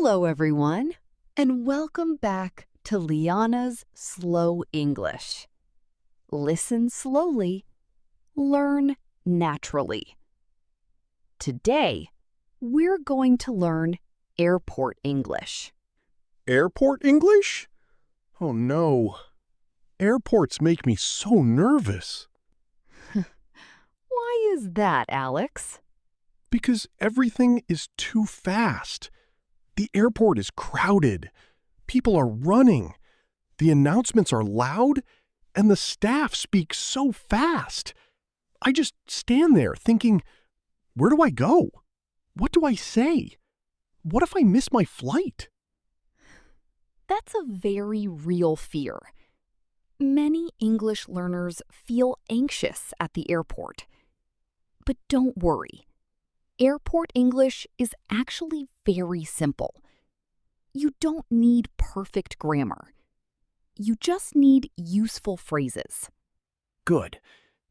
Hello, everyone, and welcome back to Liana's Slow English. Listen slowly, learn naturally. Today, we're going to learn airport English. Airport English? Oh no. Airports make me so nervous. Why is that, Alex? Because everything is too fast. The airport is crowded. People are running. The announcements are loud, and the staff speaks so fast. I just stand there thinking, where do I go? What do I say? What if I miss my flight? That's a very real fear. Many English learners feel anxious at the airport. But don't worry. Airport English is actually very simple. You don't need perfect grammar. You just need useful phrases. Good,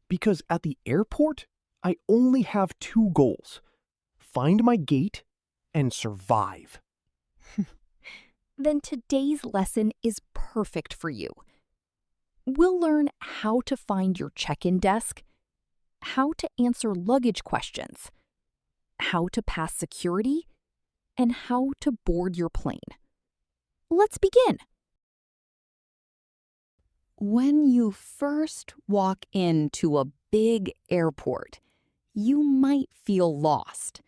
because at the airport, I only have two goals: find my gate and survive. Then today's lesson is perfect for you. We'll learn how to find your check-in desk, how to answer luggage questions, how to pass security, and how to board your plane. Let's begin. When you first walk into a big airport, you might feel lost.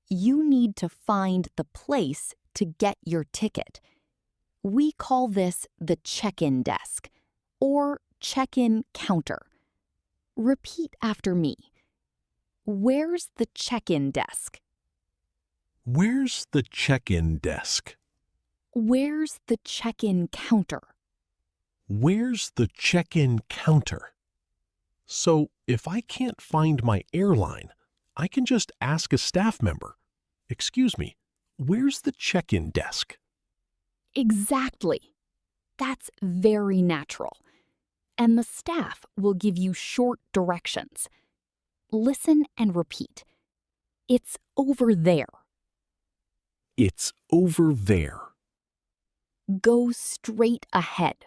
You need to find the place to get your ticket. We call this the check-in desk or check-in counter. Repeat after me. Where's the check-in desk? Where's the check-in desk? Where's the check-in counter? Where's the check-in counter? So if I can't find my airline, I can just ask a staff member, "Excuse me, where's the check-in desk?" Exactly. That's very natural. And the staff will give you short directions. Listen and repeat. It's over there. It's over there. Go straight ahead.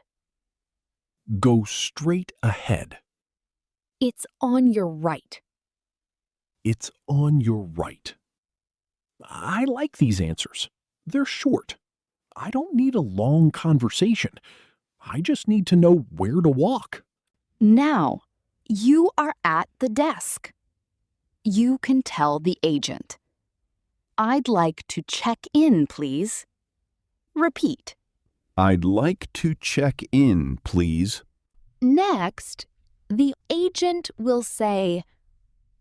Go straight ahead. It's on your right. It's on your right. I like these answers. They're short. I don't need a long conversation. I just need to know where to walk. Now, you are at the desk. You can tell the agent, "I'd like to check in, please." Repeat. I'd like to check in, please. Next, the agent will say,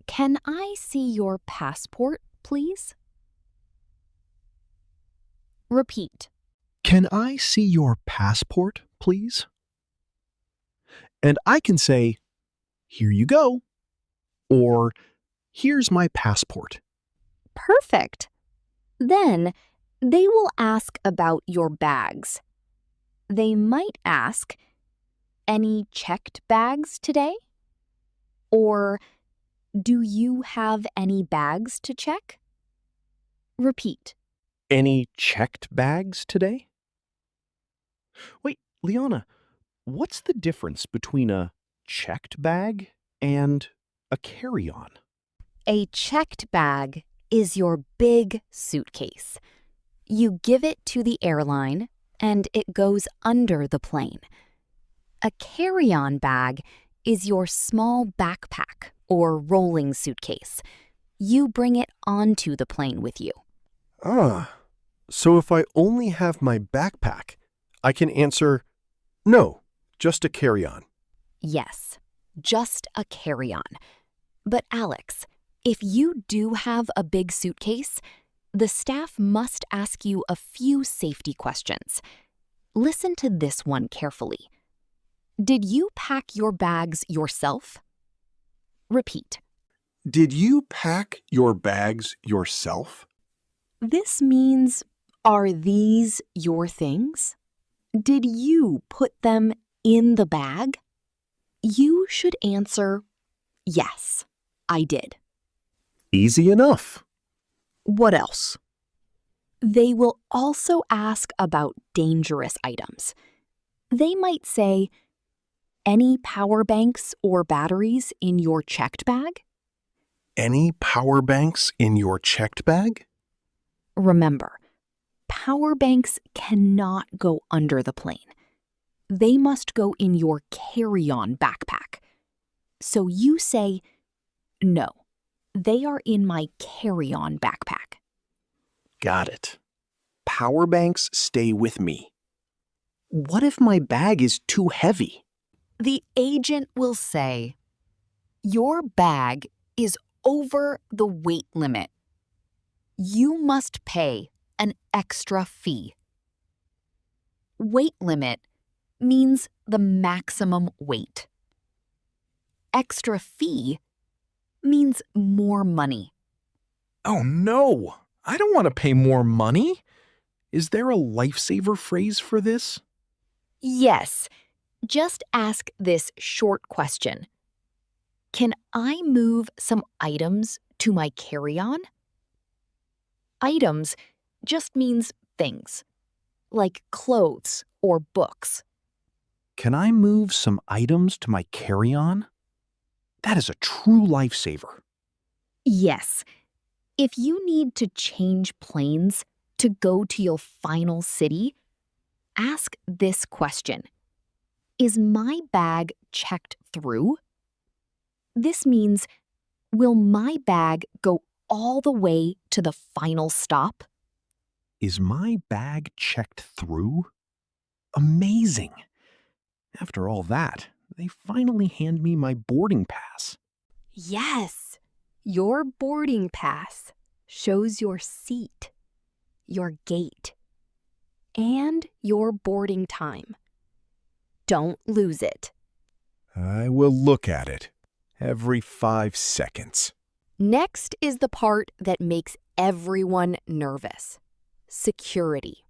"Can I see your passport, please?" Repeat. Can I see your passport, please? And I can say, "Here you go," or "Here's my passport." Perfect. Then they will ask about your bags. They might ask, "Any checked bags today?" Or, "Do you have any bags to check?" Repeat. Any checked bags today? Wait, Liana, what's the difference between a checked bag and a carry-on? A checked bag is your big suitcase. You give it to the airline and it goes under the plane. A carry-on bag is your small backpack or rolling suitcase. You bring it onto the plane with you. So if I only have my backpack, I can answer, "No, just a carry-on." Yes, just a carry-on. But Alex, if you do have a big suitcase, the staff must ask you a few safety questions. Listen to this one carefully. Did you pack your bags yourself? Repeat. Did you pack your bags yourself? This means, are these your things? Did you put them in the bag? You should answer, yes, I did. Easy enough. What else? They will also ask about dangerous items. They might say, any power banks or batteries in your checked bag? Any power banks in your checked bag? Remember, power banks cannot go under the plane. They must go in your carry-on backpack. So you say, no, they are in my carry-on backpack. Got it. Power banks stay with me. What if my bag is too heavy? The agent will say, your bag is over the weight limit. You must pay an extra fee. Weight limit means the maximum weight. Extra fee means more money. Oh no! I don't want to pay more money. Is there a lifesaver phrase for this? Yes, just ask this short question. Can I move some items to my carry-on? Items just means things, like clothes or books. Can I move some items to my carry-on? That is a true lifesaver. Yes, if you need to change planes to go to your final city, ask this question. Is my bag checked through? This means, will my bag go all the way to the final stop? Is my bag checked through? Amazing! After all that, they finally hand me my boarding pass. Yes, your boarding pass shows your seat, your gate, and your boarding time. Don't lose it. I will look at it every 5 seconds. Next is the part that makes everyone nervous: security.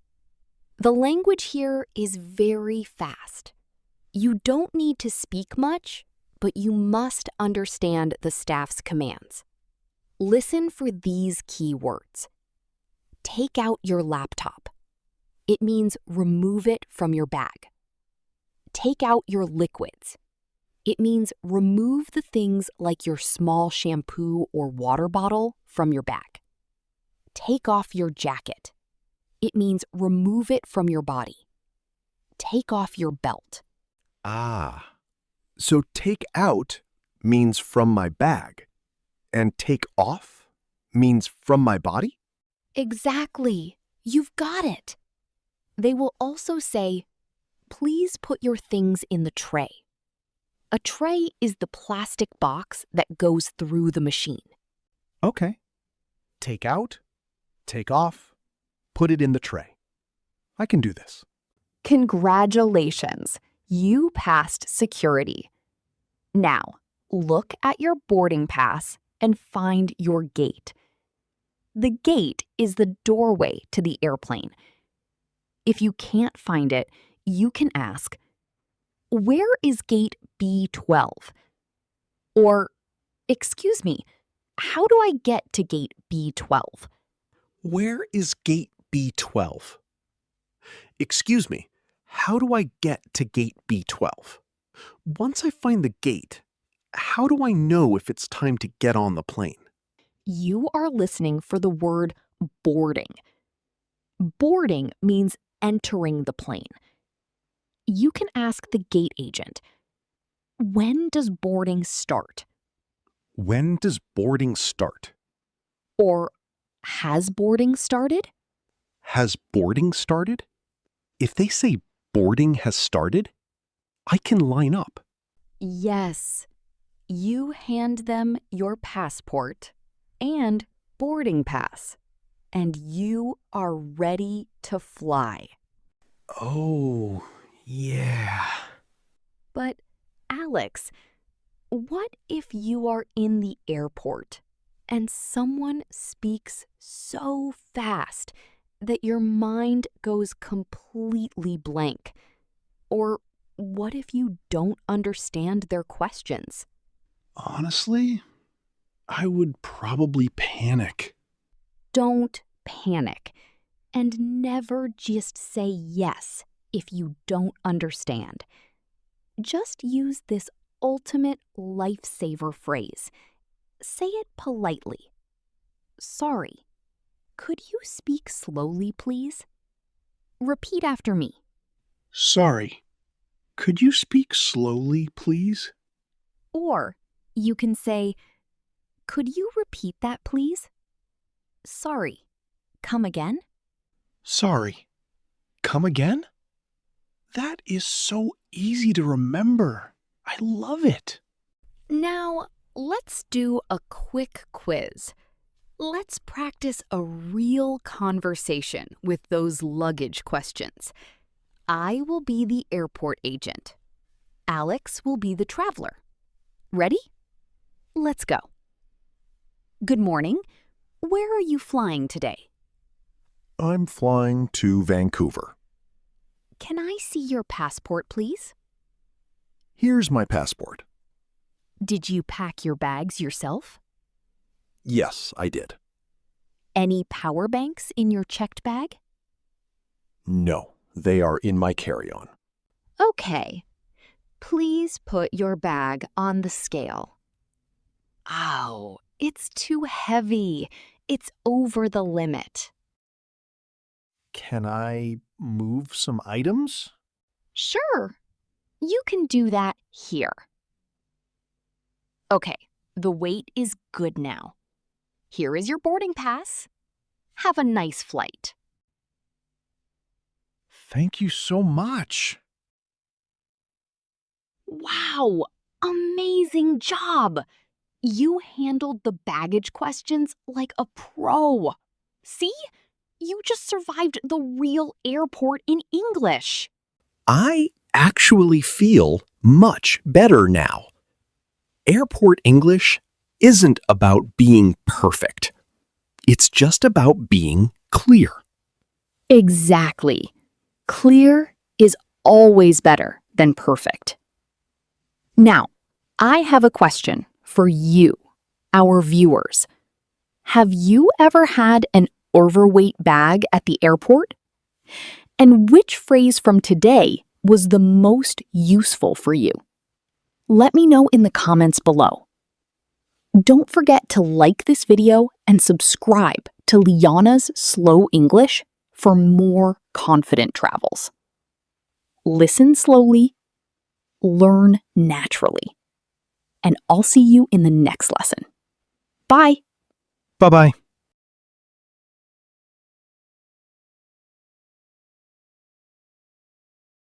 The language here is very fast. You don't need to speak much, but you must understand the staff's commands. Listen for these key words. Take out your laptop. It means remove it from your bag. Take out your liquids. It means remove the things like your small shampoo or water bottle from your bag. Take off your jacket. It means remove it from your body. Take off your belt. Ah, so take out means from my bag, and take off means from my body? Exactly. You've got it. They will also say, please put your things in the tray. A tray is the plastic box that goes through the machine. Okay. Take out, take off, put it in the tray. I can do this. Congratulations, you passed security. Now, look at your boarding pass and find your gate. The gate is the doorway to the airplane. If you can't find it, you can ask, where is gate B12? Or, excuse me, how do I get to gate B12? Where is gate B12? Excuse me, how do I get to gate B12? Once I find the gate, how do I know if it's time to get on the plane? You are listening for the word boarding. Boarding means entering the plane. You can ask the gate agent, when does boarding start? When does boarding start? Or, has boarding started? Has boarding started? If they say boarding has started, I can line up. Yes. You hand them your passport and boarding pass, and you are ready to fly. Oh, yeah. But, Alex, what if you are in the airport and someone speaks so fast that your mind goes completely blank? Or what if you don't understand their questions? Honestly, I would probably panic. Don't panic. And never just say yes if you don't understand. Just use this ultimate lifesaver phrase. Say it politely. Sorry, could you speak slowly, please? Repeat after me. Sorry, could you speak slowly, please? Or you can say, could you repeat that, please? Sorry, come again? Sorry, come again? That is so easy to remember. I love it. Now, let's do a quick quiz. Let's practice a real conversation with those luggage questions. I will be the airport agent. Alex will be the traveler. Ready? Let's go. Good morning. Where are you flying today? I'm flying to Vancouver. Can I see your passport, please? Here's my passport. Did you pack your bags yourself? Yes, I did. Any power banks in your checked bag? No, they are in my carry-on. Okay. Please put your bag on the scale. Ow, it's too heavy. It's over the limit. Can I move some items? Sure, you can do that here. Okay, the weight is good now. Here is your boarding pass. Have a nice flight. Thank you so much. Wow, amazing job! You handled the baggage questions like a pro. See? You just survived the real airport in English. I actually feel much better now. Airport English isn't about being perfect. It's just about being clear. Exactly. Clear is always better than perfect. Now, I have a question for you, our viewers. Have you ever had an overweight bag at the airport? And which phrase from today was the most useful for you? Let me know in the comments below. Don't forget to like this video and subscribe to Liana's Slow English for more confident travels. Listen slowly, learn naturally, and I'll see you in the next lesson. Bye! Bye-bye.